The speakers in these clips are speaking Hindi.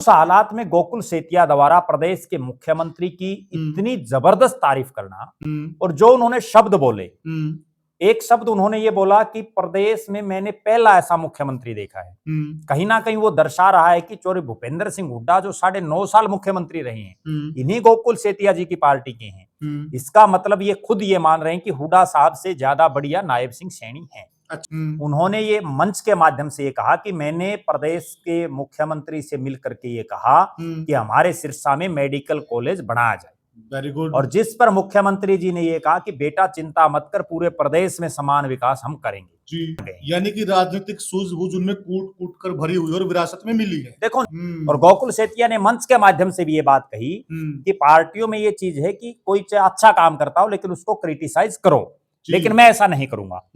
उस हालात में गोकुल सेतिया द्वारा प्रदेश के मुख्यमंत्री की इतनी जबरदस्त तारीफ करना और जो उन्होंने शब्द बोले, एक शब्द उन्होंने ये बोला कि प्रदेश में मैंने पहला ऐसा मुख्यमंत्री देखा है। कहीं ना कहीं वो दर्शा रहा है कि चौधरी भूपेंद्र सिंह हुड्डा जो 9.5 साल मुख्यमंत्री रहे हैं, इन्हीं गोकुल सेतिया जी की पार्टी के हैं। इसका मतलब ये खुद ये मान रहे हैं कि हुड्डा साहब से ज्यादा बढ़िया नायब सिंह सैनी है। उन्होंने ये मंच के माध्यम से ये कहा कि मैंने प्रदेश के मुख्यमंत्री से मिलकर के ये कहा कि हमारे सिरसा में मेडिकल कॉलेज बनाया जाए। Very good. और जिस पर मुख्यमंत्री जी ने ये कहा कि बेटा चिंता मत कर, पूरे प्रदेश में समान विकास हम करेंगे जी। यानी कि राजनीतिक सूझबूझ उनमें कूट कूट कर भरी हुई और विरासत में मिली है। देखो, और गोकुल सेतिया ने मंच के माध्यम से भी ये बात कही कि पार्टियों में ये चीज है कि कोई चाहे अच्छा काम करता हो लेकिन उसको क्रिटिसाइज करो, लेकिन मैं ऐसा नहीं करूंगा।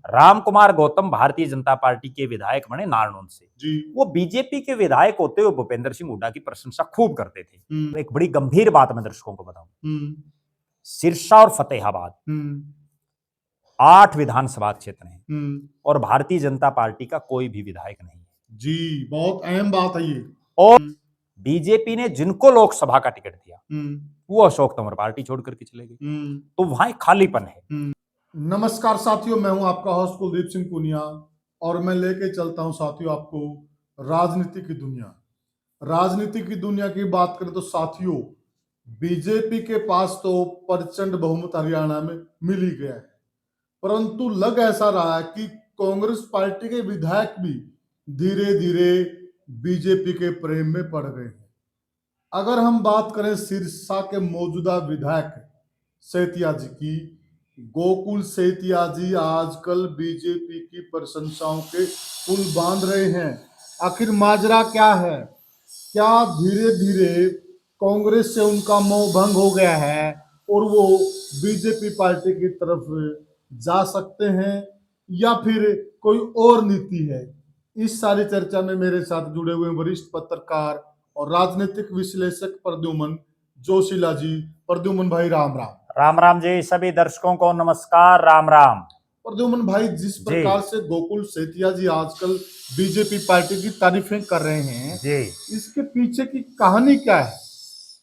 राम कुमार गौतम भारतीय जनता पार्टी के विधायक बने नारनौल से जी। वो बीजेपी के विधायक होते हुए भूपेंद्र सिंह हुड्डा की प्रशंसा खूब करते थे। तो एक बड़ी गंभीर बात मैं दर्शकों को बताऊं, सिरसा और फतेहाबाद 8 विधानसभा क्षेत्र हैं और भारतीय जनता पार्टी का कोई भी विधायक नहीं है जी। बहुत अहम बात है ये। और बीजेपी ने जिनको लोकसभा का टिकट दिया वो अशोक तंवर पार्टी छोड़ करके चले गए, तो वहां एक खालीपन है। नमस्कार साथियों, मैं हूं आपका होस्ट कुलदीप सिंह पुनिया और मैं लेके चलता हूं साथियों आपको राजनीति की दुनिया। राजनीति की दुनिया की बात करें तो साथियों, बीजेपी के पास तो प्रचंड बहुमत हरियाणा में मिल ही गया है, परंतु लग ऐसा रहा है कि कांग्रेस पार्टी के विधायक भी धीरे धीरे बीजेपी के प्रेम में पड़ गए हैं। अगर हम बात करें सिरसा के मौजूदा विधायक सेतिया जी की, गोकुल सेतिया जी आजकल बीजेपी की प्रशंसाओं के पुल बांध रहे हैं। आखिर माजरा क्या है? क्या धीरे धीरे कांग्रेस से उनका मोह भंग हो गया है और वो बीजेपी पार्टी की तरफ जा सकते हैं या फिर कोई और नीति है? इस सारी चर्चा में मेरे साथ जुड़े हुए वरिष्ठ पत्रकार और राजनीतिक विश्लेषक प्रद्युमन जोशीला जी। प्रद्युमन भाई राम राम। राम राम जी, सभी दर्शकों को नमस्कार, राम राम। प्रद्युमन भाई, जिस प्रकार से गोकुल सेतिया जी आजकल बीजेपी पार्टी की तारीफें कर रहे हैं जी, इसके पीछे की कहानी क्या है?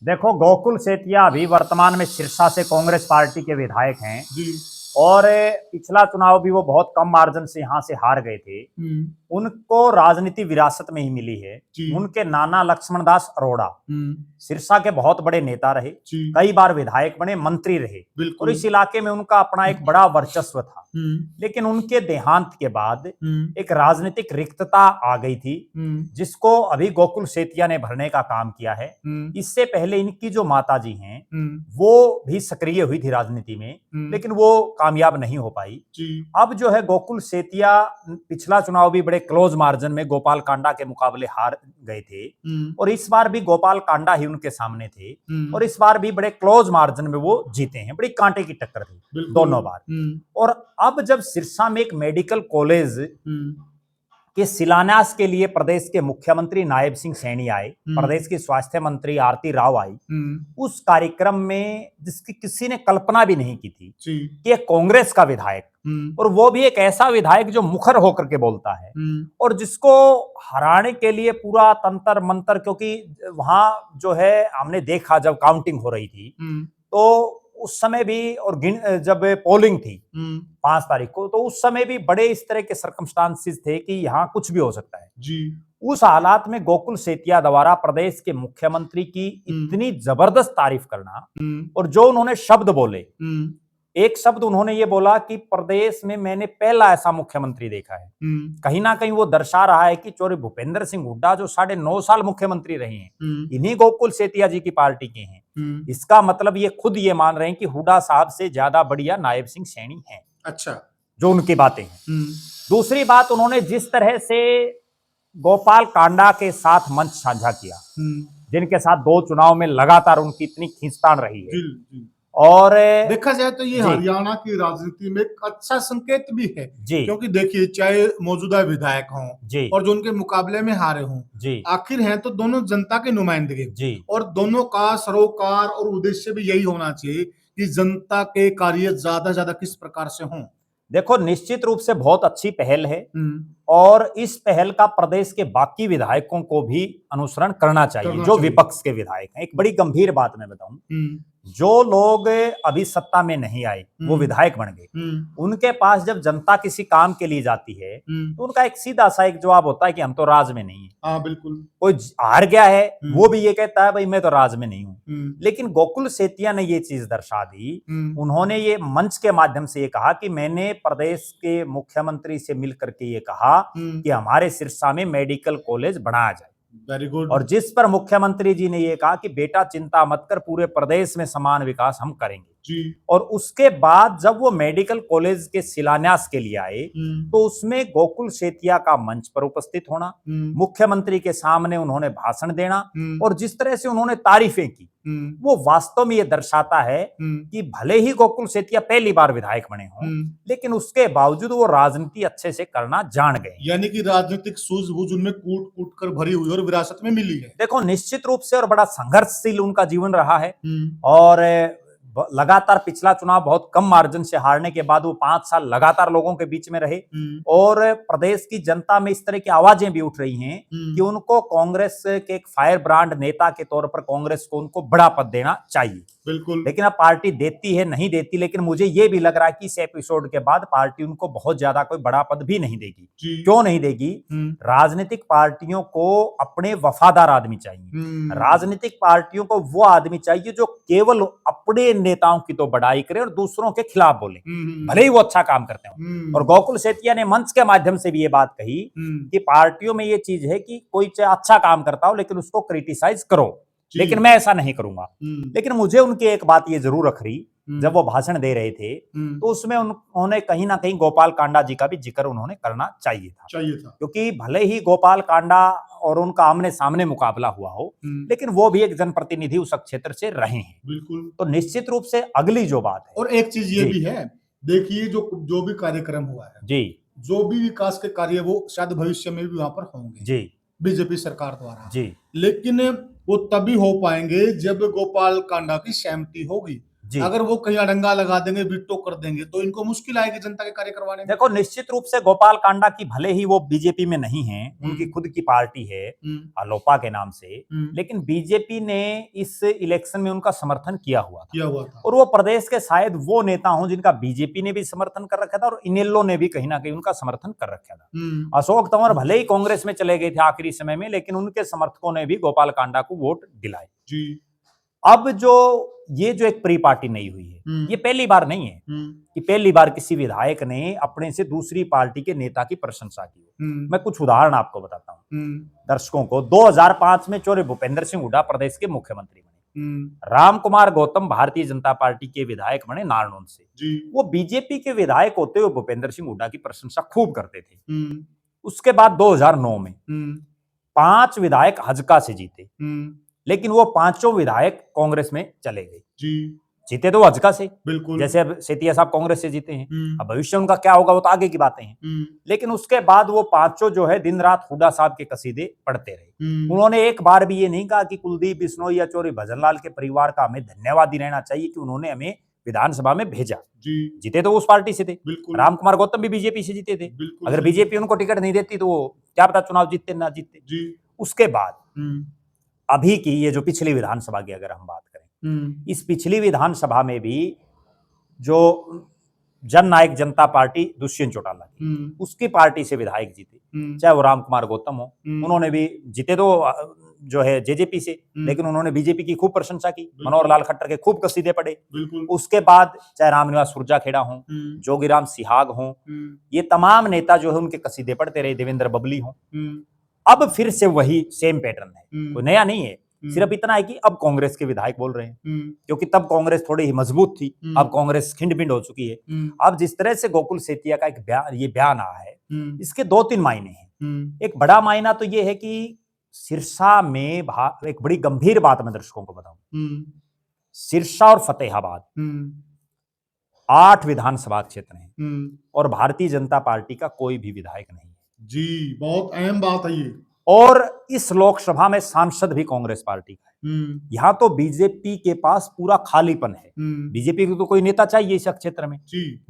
देखो, गोकुल सेतिया अभी वर्तमान में सिरसा से कांग्रेस पार्टी के विधायक हैं जी और पिछला चुनाव भी वो बहुत कम मार्जिन से यहाँ से हार गए थे। उनको राजनीति विरासत में ही मिली है। उनके नाना लक्ष्मण दास अरोड़ा सिरसा के बहुत बड़े नेता रहे, कई बार विधायक बने, मंत्री रहे और इस इलाके में उनका अपना एक बड़ा वर्चस्व था। लेकिन उनके देहांत के बाद एक राजनीतिक रिक्तता आ गई थी जिसको अभी गोकुल सेतिया ने भरने का काम किया है। इससे पहले इनकी जो माता जी हैं वो भी सक्रिय हुई थी राजनीति में, लेकिन वो कामयाब नहीं हो पाई। अब जो है गोकुल सेतिया पिछला चुनाव भी बड़े क्लोज मार्जिन में गोपाल कांडा के मुकाबले हार गए थे और इस बार भी गोपाल कांडा ही उनके सामने थे और इस बार भी बड़े क्लोज मार्जिन में वो जीते हैं। बड़ी कांटे की टक्कर थी दोनों बार। और अब जब सिरसा में एक मेडिकल कॉलेज के शिलान्यास के लिए प्रदेश के मुख्यमंत्री नायब सिंह सैनी आए, प्रदेश की स्वास्थ्य मंत्री आरती राव आई, उस कार्यक्रम में जिसकी किसी ने कल्पना भी नहीं की थी कि एक कांग्रेस का विधायक, और वो भी एक ऐसा विधायक जो मुखर होकर के बोलता है और जिसको हराने के लिए पूरा तंत्र मंत्र, क्योंकि वहां जो है हमने देखा जब काउंटिंग हो रही थी तो उस समय भी, और जब पोलिंग थी 5 तारीख को, तो उस समय भी बड़े इस तरह के सर्कमस्टांसेस थे कि यहाँ कुछ भी हो सकता है जी। उस हालात में गोकुल सेतिया द्वारा प्रदेश के मुख्यमंत्री की इतनी जबरदस्त तारीफ करना और जो उन्होंने शब्द बोले, एक शब्द उन्होंने ये बोला कि प्रदेश में मैंने पहला ऐसा मुख्यमंत्री देखा है। कहीं ना कहीं वो दर्शा रहा है कि चौधरी भूपेंद्र सिंह हुड्डा जो 9.5 साल मुख्यमंत्री रहे हैं, इन्हीं गोकुल सेतिया जी की पार्टी के हैं। इसका मतलब ये खुद ये मान रहे हैं कि हुड्डा साहब से ज्यादा बढ़िया नायब सिंह सैनी है। अच्छा, जो उनकी बातें हैं। दूसरी बात, उन्होंने जिस तरह से गोपाल कांडा के साथ मंच साझा किया, जिनके साथ 2 चुनाव में लगातार उनकी इतनी खींचतान रही है, और देखा जाए तो ये हरियाणा की राजनीति में एक अच्छा संकेत भी है जी। क्योंकि देखिए, चाहे मौजूदा विधायक हों और जो उनके मुकाबले में हारे हों, आखिर हैं तो दोनों जनता के नुमाइंदगी और दोनों का सरोकार और उद्देश्य भी यही होना चाहिए कि जनता के कार्य ज्यादा किस प्रकार से हों। देखो, निश्चित रूप से बहुत अच्छी पहल है और इस पहल का प्रदेश के बाकी विधायकों को भी अनुसरण करना चाहिए, जो विपक्ष के विधायक हैं। एक बड़ी गंभीर बात मैं बताऊं, जो लोग अभी सत्ता में नहीं आए, वो विधायक बन गए, उनके पास जब जनता किसी काम के लिए जाती है तो उनका एक सीधा सा एक जवाब होता है कि हम तो राज में नहीं है। हाँ, बिल्कुल। कोई हार गया है वो भी ये कहता है भाई मैं तो राज में नहीं हूं। लेकिन गोकुल सेतिया ने ये चीज दर्शा दी, उन्होंने ये मंच के माध्यम से ये कहा कि मैंने प्रदेश के मुख्यमंत्री से मिलकर के ये कहा कि हमारे सिरसा में मेडिकल कॉलेज बनाया जाए। Very good. और जिस पर मुख्यमंत्री जी ने ये कहा कि बेटा चिंता मत कर, पूरे प्रदेश में समान विकास हम करेंगे जी। और उसके बाद जब वो मेडिकल कॉलेज के शिलान्यास के लिए आए तो उसमें गोकुल सेतिया का मंच पर उपस्थित होना, मुख्यमंत्री के सामने उन्होंने भाषण देना और जिस तरह से उन्होंने तारीफें की, वो वास्तव में ये दर्शाता है कि भले ही गोकुल सेतिया पहली बार विधायक बने हों, लेकिन उसके बावजूद वो राजनीति अच्छे से करना जान गए। यानी कि राजनीतिक सूझबूझ उनमें कूट कूट कर भरी हुई और विरासत में मिली है। देखो, निश्चित रूप से और बड़ा संघर्षशील उनका जीवन रहा है और लगातार पिछला चुनाव बहुत कम मार्जिन से हारने के बाद वो 5 साल लगातार लोगों के बीच में रहे और प्रदेश की जनता में इस तरह की आवाजें भी उठ रही हैं कि उनको कांग्रेस के एक फायर ब्रांड नेता के तौर पर कांग्रेस को उनको बड़ा पद देना चाहिए। बिल्कुल। लेकिन अब पार्टी देती है नहीं देती, लेकिन मुझे ये भी लग रहा है कि इस एपिसोड के बाद पार्टी उनको बहुत ज्यादा कोई बड़ा पद भी नहीं देगी। क्यों नहीं देगी? राजनीतिक पार्टियों को अपने वफादार आदमी चाहिए, राजनीतिक पार्टियों को वो आदमी चाहिए जो केवल अपने नेताओं की तो बड़ाई करे और दूसरों के खिलाफ बोले, भले ही वो अच्छा काम करते हो। और गोकुल सेतिया ने मंच के माध्यम से भी ये बात कही कि पार्टियों में ये चीज है कि कोई चाहे अच्छा काम करता हो लेकिन उसको क्रिटिसाइज करो, लेकिन मैं ऐसा नहीं करूंगा। लेकिन मुझे उनकी एक बात ये जरूर अखरी, जब वो भाषण दे रहे थे तो उसमें उन्होंने कहीं ना कहीं गोपाल कांडा जी का भी जिक्र उन्होंने करना चाहिए था। क्योंकि भले ही गोपाल कांडा और उनका आमने सामने मुकाबला हुआ हो, लेकिन वो भी एक जनप्रतिनिधि उस क्षेत्र से रहे हैं। बिल्कुल। तो निश्चित रूप से अगली जो बात है, और एक चीज ये भी है, देखिए जो भी कार्यक्रम हुआ है जी, जो भी विकास के कार्य वो शायद भविष्य में भी वहां पर होंगे जी, बीजेपी सरकार द्वारा जी, लेकिन वो तभी हो पाएंगे जब गोपाल कांडा की सहमति होगी। अगर वो कहीं अड़ंगा लगा देंगे, वीटो कर देंगे, तो इनको मुश्किल आएगी जनता के कार्य करवाने में। देखो, निश्चित रूप से गोपाल कांडा की भले ही वो बीजेपी में नहीं है, उनकी खुद की पार्टी है अलोपा के नाम से, लेकिन बीजेपी ने इस इलेक्शन में उनका समर्थन किया हुआ था और वो प्रदेश के शायद वो नेता हों जिनका बीजेपी ने भी समर्थन कर रखा था और इनेलो ने भी कहीं ना कहीं उनका समर्थन कर रखा था। अशोक तंवर भले ही कांग्रेस में चले गए थे आखिरी समय में, लेकिन उनके समर्थकों ने भी गोपाल कांडा को वोट दिलाए जी। अब ये जो एक प्री पार्टी नहीं हुई है, ये पहली बार नहीं है कि पहली बार किसी विधायक ने अपने से दूसरी पार्टी के नेता की प्रशंसा की। मैं कुछ उदाहरण आपको बताता हूं दर्शकों को। 2005 में चौधरी भूपेंद्र सिंह हुड्डा प्रदेश के मुख्यमंत्री बने, राम कुमार गौतम भारतीय जनता पार्टी के विधायक बने नारनौल से जी। वो बीजेपी के विधायक होते हुए भूपेंद्र सिंह हुड्डा की प्रशंसा खूब करते थे। उसके बाद 2009 में 5 विधायक हजका से जीते, लेकिन वो 5 विधायक कांग्रेस में चले गए जी। जीते तो हजका से, बिल्कुल, जैसे अब सेतिया साहब कांग्रेस से जीते हैं। अब भविष्य उनका क्या होगा वो तो आगे की बातें हैं। लेकिन उसके बाद वो 5 जो है दिन रात हुड्डा साहब के कसीदे पढ़ते रहे। उन्होंने एक बार भी ये नहीं कहा कि कुलदीप बिश्नोई या चौधरी भजनलाल के परिवार का हमें धन्यवादी रहना चाहिए कि उन्होंने हमें विधानसभा में भेजा जी। जीते तो उस पार्टी से थे। राम कुमार गौतम भी बीजेपी से जीते थे। अगर बीजेपी उनको टिकट नहीं देती तो वो क्या पता चुनाव जीतते ना जीतते जी। उसके बाद अभी की ये जो पिछली विधानसभा की अगर हम बात करें, इस पिछली विधानसभा में भी जो जन नायक जनता पार्टी दुष्यंत चौटाला की, उसकी पार्टी से विधायक जीते, चाहे वो राम कुमार गौतम हो, उन्होंने भी जीते तो जो है जेजेपी से, लेकिन उन्होंने बीजेपी की खूब प्रशंसा की, मनोहर लाल खट्टर के खूब कसीदे पड़े। उसके बाद चाहे रामनिवास सुरजाखेड़ा हो, जोगीराम सिहाग हो, ये तमाम नेता जो है उनके कसीदे पढ़ते रहे, देवेंद्र बबली हो। अब फिर से वही सेम पैटर्न है, कोई नया नहीं है, सिर्फ इतना है कि अब कांग्रेस के विधायक बोल रहे हैं, क्योंकि तब कांग्रेस थोड़ी ही मजबूत थी, अब कांग्रेस खिंड-बिंड हो चुकी है। अब जिस तरह से गोकुल सेतिया का एक बयान आया है, इसके 2-3 मायने हैं। एक बड़ा मायना तो ये है कि सिरसा में एक बड़ी गंभीर बात मैं दर्शकों को बताऊं, सिरसा और फतेहाबाद 8 विधानसभा क्षेत्र हैं और भारतीय जनता पार्टी का कोई भी विधायक नहीं है जी। बहुत अहम बात है ये। और इस लोकसभा में सांसद भी कांग्रेस पार्टी का है यहाँ तो बीजेपी के पास पूरा खालीपन है। बीजेपी को तो कोई नेता चाहिए इस क्षेत्र में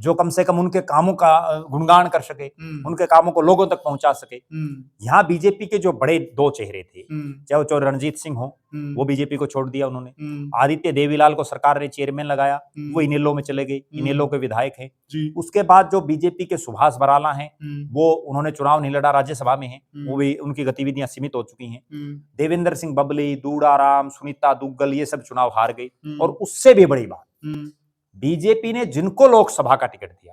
जो कम से कम उनके कामों का गुणगान कर सके, उनके कामों को लोगों तक पहुंचा सके। यहाँ बीजेपी के जो बड़े दो चेहरे थे, चाहे वो रणजीत सिंह हो, वो बीजेपी को छोड़ दिया उन्होंने। आदित्य देवीलाल को सरकार ने चेयरमैन लगाया, वो इनेलो में चले गए, इनेलो के विधायक हैं। उसके बाद जो बीजेपी के सुभाष बराला हैं, वो उन्होंने चुनाव नहीं लड़ा, राज्यसभा में हैं, वो भी उनकी गतिविधियां सीमित हो चुकी हैं। देवेंद्र सिंह बबली, दूड़ाराम, सुनीता दुग्गल, ये सब चुनाव हार गई। और उससे भी बड़ी बात, बीजेपी ने जिनको लोकसभा का टिकट दिया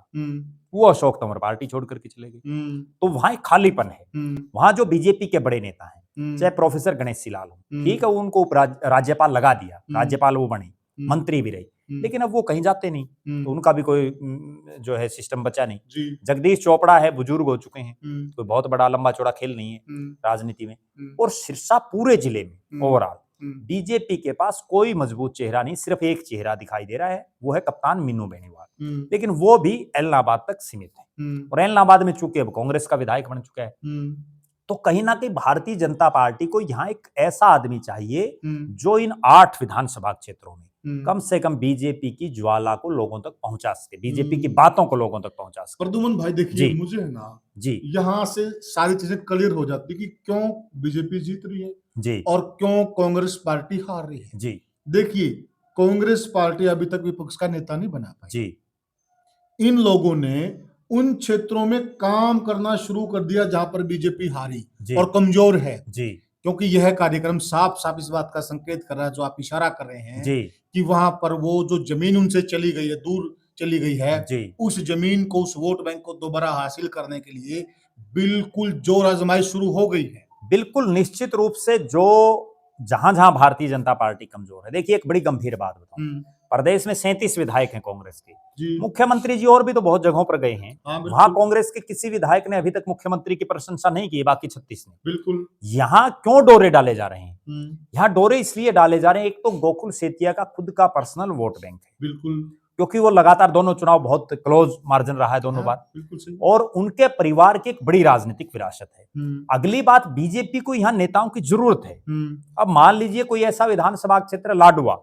वो अशोक तंवर पार्टी छोड़ करके चले गए। तो वहां एक खालीपन है। वहां जो बीजेपी के बड़े नेता हैं, चाहे प्रोफेसर गणेश सिलाल हो, ठीक है, उनको राज्यपाल लगा दिया, राज्यपाल वो बने, मंत्री भी रही, लेकिन अब वो कहीं जाते नहीं, तो उनका भी कोई जो है सिस्टम बचा नहीं। जगदीश चोपड़ा है, बुजुर्ग हो चुके हैं, कोई बहुत बड़ा लंबा चौड़ा खेल नहीं है राजनीति में। और सिरसा पूरे जिले में ओवरऑल बीजेपी के पास कोई मजबूत चेहरा नहीं, सिर्फ एक चेहरा दिखाई दे रहा है, वो है कप्तान मीनू बेनीवाल, लेकिन वो भी एलनाबाद तक सीमित है। और एलनाबाद में चूंकि अब कांग्रेस का विधायक बन चुका है, तो कहीं ना कहीं भारतीय जनता पार्टी को यहाँ एक ऐसा आदमी चाहिए जो इन 8 विधानसभा क्षेत्रों में कम से कम बीजेपी की ज्वाला को लोगों तक पहुंचा सके, बीजेपी की बातों को लोगों तक पहुंचा सके। प्रद्युमन भाई देखिए, मुझे है ना यहाँ से सारी चीजें क्लियर हो जाती कि क्यों बीजेपी जीत रही है जी, और क्यों कांग्रेस पार्टी हार रही है जी। देखिए, कांग्रेस पार्टी अभी तक विपक्ष का नेता नहीं बना पाई जी। इन लोगों ने उन क्षेत्रों में काम करना शुरू कर दिया जहां पर बीजेपी हारी और कमजोर है जी, क्योंकि यह कार्यक्रम साफ साफ इस बात का संकेत कर रहा है, जो आप इशारा कर रहे हैं जी, कि वहां पर वो जो जमीन उनसे चली गई है, दूर चली गई है जी, उस जमीन को, उस वोट बैंक को दोबारा हासिल करने के लिए बिल्कुल जोर आजमाइश शुरू हो गई है। बिल्कुल निश्चित रूप से, जो जहां जहां भारतीय जनता पार्टी कमजोर है। देखिए, एक बड़ी गंभीर बात बताऊं, प्रदेश में 37 विधायक हैं कांग्रेस के, मुख्यमंत्री जी और भी तो बहुत जगहों पर गए हैं, वहां कांग्रेस के किसी विधायक ने अभी तक मुख्यमंत्री की प्रशंसा नहीं की, बाकी 36 ने। बिल्कुल। यहाँ क्यों डोरे डाले जा रहे हैं? यहाँ डोरे इसलिए डाले जा रहे हैं, एक तो गोकुल सेतिया का खुद का पर्सनल वोट बैंक है, बिल्कुल, क्योंकि वो लगातार दोनों चुनाव बहुत क्लोज मार्जिन रहा है दोनों बार, और उनके परिवार की एक बड़ी राजनीतिक विरासत है। अगली बात, बीजेपी को यहाँ नेताओं की जरूरत है। अब मान लीजिए कोई ऐसा विधानसभा क्षेत्र लाडुआ,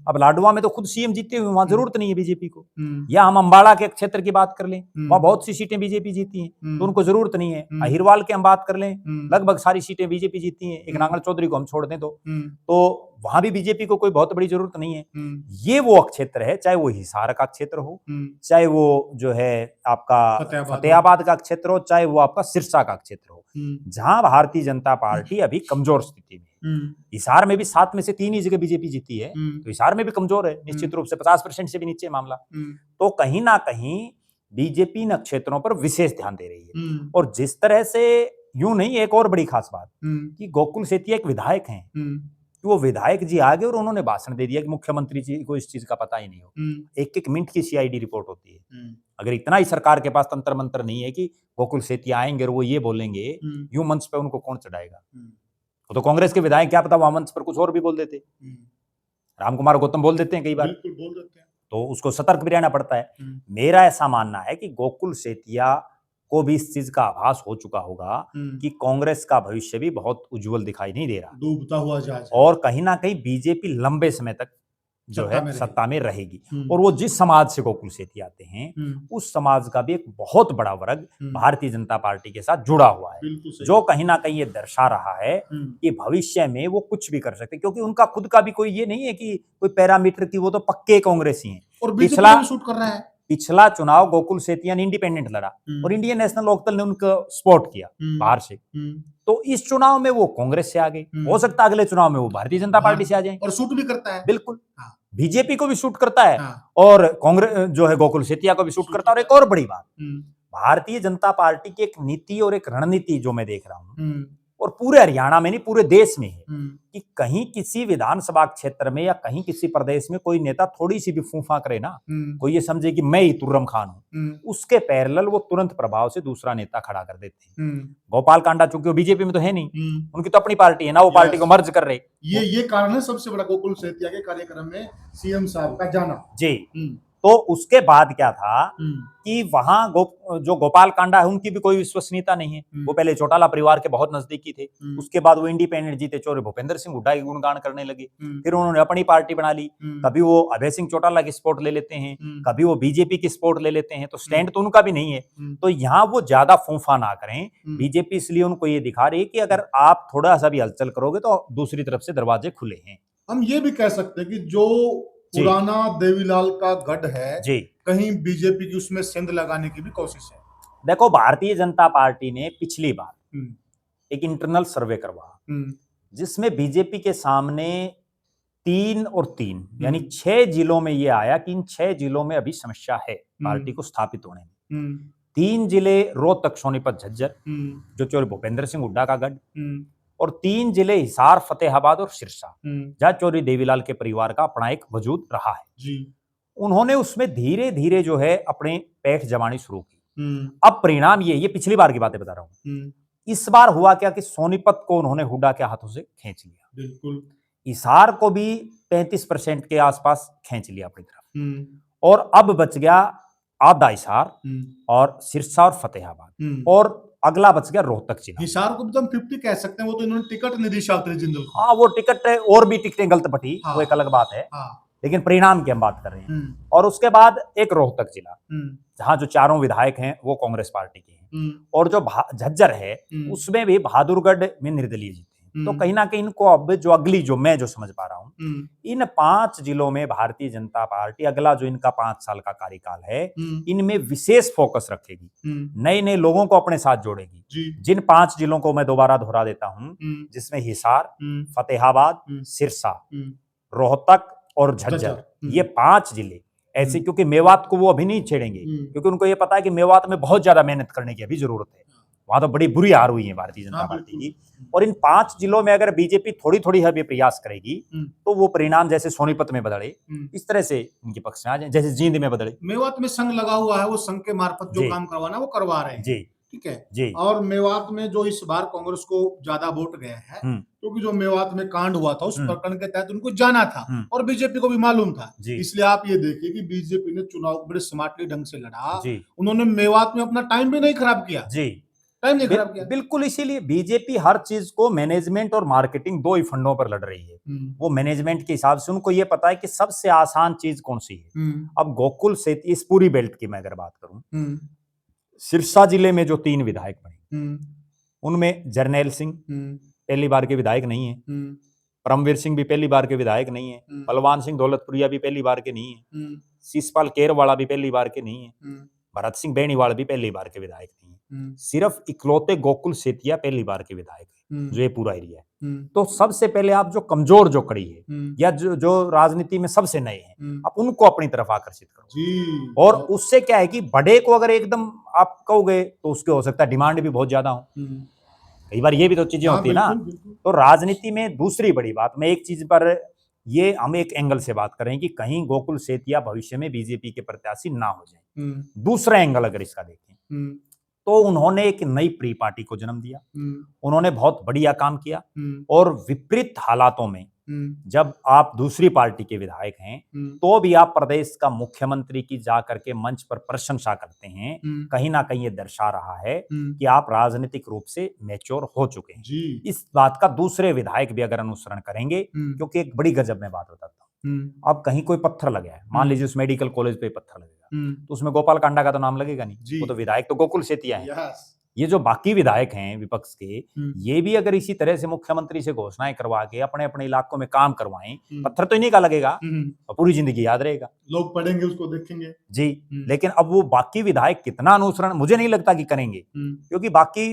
अब लाडुआ में तो खुद सीएम जीते हुए, वहां जरूरत नहीं है बीजेपी को। या हम अंबाला के क्षेत्र की बात कर लें, वहां बहुत सी सीटें बीजेपी जीती हैं, तो उनको जरूरत नहीं है। अहिरवाल की हम बात कर लें, लगभग सारी सीटें बीजेपी जीती हैं, एक नांगल चौधरी को हम छोड़ दें तो वहां भी बीजेपी को कोई बहुत बड़ी जरूरत नहीं है। ये वो क्षेत्र है, चाहे वो हिसार का क्षेत्र हो, चाहे वो जो है आपका फतेहाबाद का क्षेत्र हो, चाहे वो आपका सिरसा का क्षेत्र हो, जहां भारतीय जनता पार्टी अभी कमजोर स्थिति में। हिसार में भी 7 में से 3 ही जगह बीजेपी जीती है, तो हिसार में भी कमजोर है निश्चित रूप से, 50% से भी नीचे मामला। तो कहीं ना कहीं बीजेपी इन क्षेत्रों पर विशेष ध्यान दे रही है। और जिस तरह से, यूं नहीं, एक और बड़ी खास बात कि गोकुल सेतिया एक विधायक हैं, वो विधायक जी आ गए और उन्होंने भाषण दे दिया कि मुख्यमंत्री जी को इस चीज का पता ही नहीं हो। एक मिनट की सीआईडी रिपोर्ट होती है। अगर इतना ही सरकार के पास तंत्र मंत्र नहीं है कि गोकुल सेतिया आएंगे और वो ये बोलेंगे, यूं मंच पे उनको कौन चढ़ाएगा? तो कांग्रेस के विधायक, क्या पता वहां मंच पर कुछ और भी बोल देते, रामकुमार गौतम बोल देते हैं कई बार, बोल देते हैं, तो उसको सतर्क भी रहना पड़ता है। मेरा ऐसा मानना है कि गोकुल सेतिया को भी इस चीज का आभास हो चुका होगा कि कांग्रेस का भविष्य भी बहुत उज्जवल दिखाई नहीं दे रहा, डूबता हुआ जहाज, और कहीं ना कहीं बीजेपी लंबे समय तक जो है सत्ता में रहेगी। और वो जिस समाज से गोकुल सेतिया आते हैं, उस समाज का भी एक बहुत बड़ा वर्ग भारतीय जनता पार्टी के साथ जुड़ा हुआ है, जो कहीं ना कहीं ये दर्शा रहा है कि भविष्य में वो कुछ भी कर सकते, क्योंकि उनका खुद का भी कोई ये नहीं है कि कोई पैरामीटर की, वो तो पक्के कांग्रेसी हैं। और पिछला शूट कर रहा है, पिछला चुनाव गोकुल सेतिया ने इंडिपेंडेंट लड़ा और इंडियन नेशनल लोकदल ने उनको सपोर्ट किया बाहर से, तो इस चुनाव में वो कांग्रेस से आ गए। हो सकता है अगले चुनाव में वो भारतीय जनता पार्टी से आ जाए, और शूट भी करता है, बिल्कुल बीजेपी को भी शूट करता है, और कांग्रेस जो है गोकुल सेतिया को भी शूट करता है। और एक और बड़ी बात, भारतीय जनता पार्टी की एक नीति और एक रणनीति जो मैं देख रहा हूं, और पूरे हरियाणा में नहीं, पूरे देश में है, कि कहीं किसी विधानसभा क्षेत्र में या कहीं किसी प्रदेश में कोई नेता थोड़ी सी भी फूफा करे ना, कोई ये समझे कि मैं ही तुर्रम खान हूं, उसके पैरेलल वो तुरंत प्रभाव से दूसरा नेता खड़ा कर देते हैं। गोपाल कांडा चूंकि वो बीजेपी में तो है नहीं, उनकी तो अपनी पार्टी है ना, वो पार्टी को मर्ज कर रहे। ये कारण है सबसे बड़ा गोकुल सेतिया के कार्यक्रम में सीएम साहब का जाना जी। तो उसके बाद क्या था कि वहां जो गोपाल कांडा है उनकी भी कोई विश्वसनीयता नहीं है। वो पहले चौटाला परिवार के बहुत नजदीकी थे, उसके बाद वो इंडिपेंडेंट जीते चौरे भूपेंद्र सिंह हुड्डा की गुणगान करने लगे, फिर उन्होंने अपनी पार्टी बना ली। कभी वो अभय सिंह चौटाला की सपोर्ट ले लेते हैं, कभी वो बीजेपी की सपोर्ट ले लेते हैं, तो स्टैंड तो उनका भी नहीं है। तो यहाँ वो ज्यादा फूफा ना करें। बीजेपी इसलिए उनको ये दिखा रही है कि अगर आप थोड़ा सा भी हलचल करोगे तो दूसरी तरफ से दरवाजे खुले हैं। हम ये भी कह सकते हैं कि जो पुराना देवीलाल का गढ़ है जी, कहीं बीजेपी की उसमें सेंध लगाने की भी कोशिश है। देखो भारतीय जनता पार्टी ने पिछली बार एक इंटरनल सर्वे करवाया जिसमें बीजेपी के सामने 3 और 3 यानी 6 जिलों में ये आया कि इन 6 जिलों में अभी समस्या है पार्टी को स्थापित होने में। 3 जिले रोहतक, सोनीपत, झज्जर जो चौधरी भूपेंद्र सिंह हुड्डा का गढ़, और 3 जिले हिसार, फतेहाबाद और सिरसा जहां चौधरी देवीलाल के परिवार का अपना एक वजूद रहा है जी। उन्होंने उसमें धीरे धीरे जो है अपने पैठ जमानी शुरू की। अब परिणाम ये पिछली बार की बातें बता रहा हूं। इस बार हुआ क्या कि सोनीपत को उन्होंने हुड्डा के हाथों से खींच लिया, बिल्कुल हिसार को भी 35% के आसपास खींच लिया अपनी तरफ, और अब बच गया आधा हिसार और सिरसा और फतेहाबाद, और अगला बच गया रोहतक जिला। हिसार को भी तो हम 50 कह सकते हैं, वो तो इन्होंने टिकट नहीं दी शास्त्री जिंदल को। हाँ, वो टिकट है और भी टिकटें गलत बटी, वो एक अलग बात है, लेकिन परिणाम की हम बात कर रहे हैं। और उसके बाद एक रोहतक जिला जहां जो चारों विधायक हैं वो कांग्रेस पार्टी के हैं, और जो झज्जर है उसमें भी बहादुरगढ़ में निर्दलीय जीते हैं। तो कहीं ना कहीं इनको अब जो अगली जो मैं जो समझ पा रहा हूं, इन 5 जिलों में भारतीय जनता पार्टी अगला जो इनका 5 साल का कार्यकाल है इनमें विशेष फोकस रखेगी, नए नए लोगों को अपने साथ जोड़ेगी। जिन 5 जिलों को मैं दोबारा दोहरा देता हूं, जिसमें हिसार, फतेहाबाद, सिरसा, रोहतक और झज्जर, ये 5 जिले ऐसे, क्योंकि मेवात को वो अभी नहीं छेड़ेंगे, क्योंकि उनको ये पता है कि मेवात में बहुत ज्यादा मेहनत करने की अभी जरूरत है, वहां तो बड़ी बुरी हार हुई है भारतीय जनता पार्टी की। और इन 5 जिलों में अगर बीजेपी थोड़ी थोड़ी अभी प्रयास करेगी तो वो परिणाम जैसे सोनीपत में बदले इस तरह से इनके पक्ष में आ जाए, जैसे जींद में बदले। मेवात में संघ लगा हुआ है, वो संघ के मार्फत जो काम करवाना वो करवा रहे हैं जी, ठीक है जी। और मेवात में जो इस बार कांग्रेस को ज्यादा वोट गए हैं, क्योंकि जो मेवात में कांड हुआ था उस प्रकरण के तहत उनको जाना था और बीजेपी को भी मालूम था, इसलिए आप ये देखिए कि बीजेपी ने चुनाव बड़े स्मार्टली ढंग से लड़ा। उन्होंने मेवात में अपना टाइम भी नहीं खराब किया जी, टाइम नहीं खराब किया, बिल्कुल। इसीलिए बीजेपी हर चीज को मैनेजमेंट और मार्केटिंग दो ही फंडों पर लड़ रही है। वो मैनेजमेंट के हिसाब से उनको ये पता है कि सबसे आसान चीज कौन सी है। अब गोकुल से इस पूरी बेल्ट की मैं अगर बात करूं, सिरसा जिले में जो 3 विधायक बने उनमें जरनैल सिंह पहली बार के विधायक नहीं है, परमवीर सिंह भी पहली बार के विधायक नहीं है, बलवान सिंह दौलतपुरिया भी पहली बार के नहीं है, शिषपाल केरवाड़ा भी पहली बार के नहीं है, भरत सिंह बेनीवाल भी पहली बार के विधायक नहीं है। सिर्फ इकलौते गोकुल सेतिया पहली बार के विधायक है जो ये पूरा एरिया है। तो सबसे पहले आप जो कमजोर जो कड़ी है या जो राजनीति में सबसे नए हैं, आप उनको अपनी तरफ आकर्षित करो। और उससे क्या है कि बड़े को अगर एकदम आप कहोगे तो उसके हो सकता है डिमांड भी बहुत ज्यादा हो, कई बार ये भी तो चीजें होती है ना। तो राजनीति में दूसरी बड़ी बात, मैं एक चीज पर ये हम एक एंगल से बात करें कि कहीं गोकुल सेतिया भविष्य में बीजेपी के प्रत्याशी ना हो जाए। दूसरा एंगल अगर इसका देखें तो उन्होंने एक नई प्री पार्टी को जन्म दिया, उन्होंने बहुत बढ़िया काम किया, और विपरीत हालातों में जब आप दूसरी पार्टी के विधायक हैं तो भी आप प्रदेश का मुख्यमंत्री की जाकर के मंच पर प्रशंसा करते हैं, कहीं ना कहीं ये दर्शा रहा है कि आप राजनीतिक रूप से मैच्योर हो चुके हैं। इस बात का दूसरे विधायक भी अगर अनुसरण करेंगे, क्योंकि एक बड़ी गजब में बात बताता हूँ, अब कहीं कोई पत्थर लगा है, मान लीजिए उस मेडिकल कॉलेज पे पत्थर लगेगा तो उसमें गोपाल कांडा का तो नाम लगेगा नहीं, वो तो विधायक तो गोकुल सेतिया है। ये जो बाकी विधायक हैं विपक्ष के, ये भी अगर इसी तरह से मुख्यमंत्री से घोषणाएं करवा के अपने अपने इलाकों में काम करवाएं, पत्थर तो इन्हीं का लगेगा और पूरी जिंदगी याद रहेगा, लोग पढ़ेंगे उसको देखेंगे जी। लेकिन अब वो बाकी विधायक कितना अनुसरण मुझे नहीं लगता कि करेंगे, क्योंकि बाकी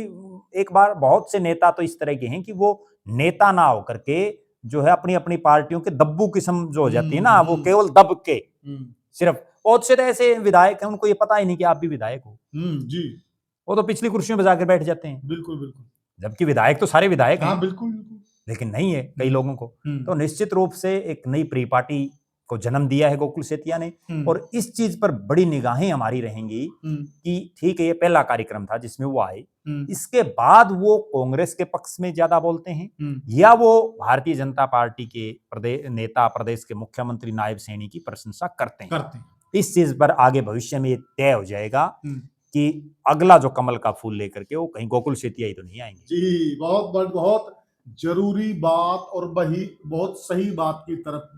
एक बार बहुत से नेता तो इस तरह के हैं कि वो नेता ना होकर के जो है अपनी अपनी पार्टियों के दब्बू किस्म जो हो जाती है ना, वो केवल दब के सिर्फ, बहुत से ऐसे विधायक हैं उनको ये पता ही नहीं कि आप भी विधायक हो जी, वो तो पिछली कुर्सियों में जाकर बैठ जाते हैं। बिल्कुल बिल्कुल, जबकि विधायक तो सारे विधायक हैं, बिल्कुल बिल्कुल, लेकिन नहीं है कई लोगों को। तो निश्चित रूप से एक नई प्री पार्टी को जन्म दिया है गोकुल सेतिया ने, और इस चीज पर बड़ी निगाहें हमारी रहेंगी कि ठीक है ये पहला कार्यक्रम था जिसमें वो आए, इसके बाद वो कांग्रेस के पक्ष में ज्यादा बोलते हैं या वो भारतीय जनता पार्टी के प्रदेश नेता, प्रदेश के मुख्यमंत्री नायब सैनी की प्रशंसा करते हैं। इस चीज पर आगे भविष्य में ये तय हो जाएगा कि अगला जो कमल का फूल लेकर के वो कहीं गोकुल सेतिया ही तो नहीं आएंगे। जी, बहुत जरूरी बात और वही बहुत सही बात की तरफ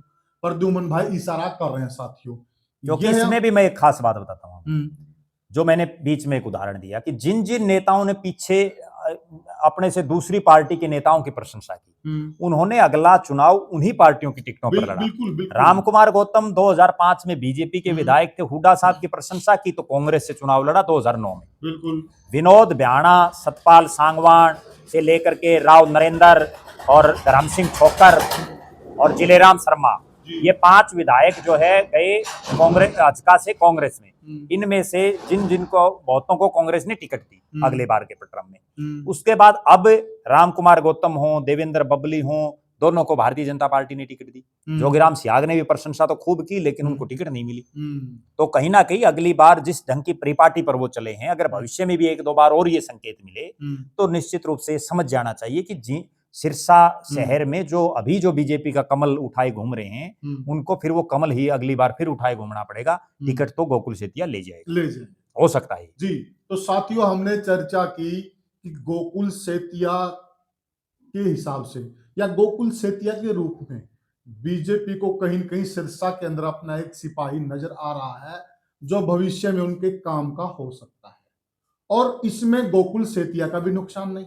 प्रद्युमन भाई इशारा कर रहे हैं साथियों। क्योंकि इसमें भी मैं एक खास बात बताता हूँ, जो मैंने बीच में एक उदाहरण दिया कि जिन जिन नेताओं ने पीछे अपने से दूसरी पार्टी के नेताओं की प्रशंसा की, उन्होंने अगला चुनाव उन्हीं पार्टियों की टिकटों पर लड़ा। बिल्कुल रामकुमार गौतम 2005 में बीजेपी के विधायक थे, हुड्डा साहब की प्रशंसा की तो कांग्रेस से चुनाव लड़ा 2009 में। बिल्कुल विनोद ब्याणा, सतपाल सांगवान से लेकर के राव नरेंद्र और धरम सिंह छोकर और जिलेराम शर्मा, ये 5 विधायक जो है गए कांग्रेस भाजपा से कांग्रेस में। इनमें से जिन जिनको बहुतों को कांग्रेस ने टिकट दी अगले बार के प्रटरम में। उसके बाद अब रामकुमार गौतम हो, देवेंद्र बबली हो, दोनों को भारतीय जनता पार्टी ने टिकट दी। जोगीराम सियाग ने भी प्रशंसा तो खूब की, लेकिन उनको टिकट नहीं मिली। तो कहीं ना कहीं अगली बार जिस ढंग की परिपाटी पर वो चले हैं, अगर भविष्य में भी 1-2 बार और ये संकेत मिले तो निश्चित रूप से समझ जाना चाहिए कि सिरसा शहर में जो बीजेपी का कमल उठाए घूम रहे हैं, उनको फिर वो कमल ही अगली बार फिर उठाए घूमना पड़ेगा। टिकट तो गोकुल सेतिया ले जाएगा, हो सकता है जी। तो साथियों, हमने चर्चा की कि गोकुल सेतिया के हिसाब से या गोकुल सेतिया के रूप में बीजेपी को कहीं न कहीं सिरसा के अंदर अपना एक सिपाही नजर आ रहा है, जो भविष्य में उनके काम का हो सकता है। और इसमें गोकुल सेतिया का भी नुकसान नहीं,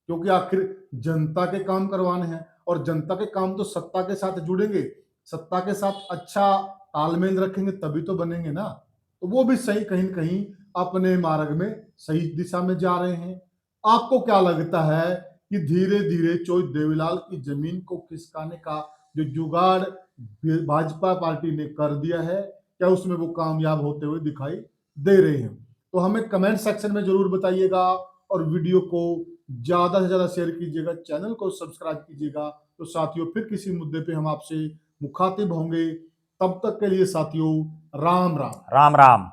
क्योंकि आखिर जनता के काम करवाने हैं और जनता के काम तो सत्ता के साथ जुड़ेंगे, सत्ता के साथ अच्छा तालमेल रखेंगे तभी तो बनेंगे ना। तो वो भी सही कहीं न कहीं अपने मार्ग में सही दिशा में जा रहे हैं। आपको क्या लगता है कि धीरे-धीरे चोई देवीलाल की जमीन को खिसकाने का जो जुगाड़ भाजपा पार्टी ने कर दिया है, क्या उसमें वो कामयाब होते हुए दिखाई दे रहे हैं? तो हमें कमेंट सेक्शन में जरूर बताइएगा और वीडियो को ज्यादा से ज्यादा शेयर कीजिएगा, चैनल को सब्सक्राइब कीजिएगा। तो साथियों, फिर किसी मुद्दे पे हम आपसे मुखातिब होंगे। तब तक के लिए साथियों, राम राम। राम राम।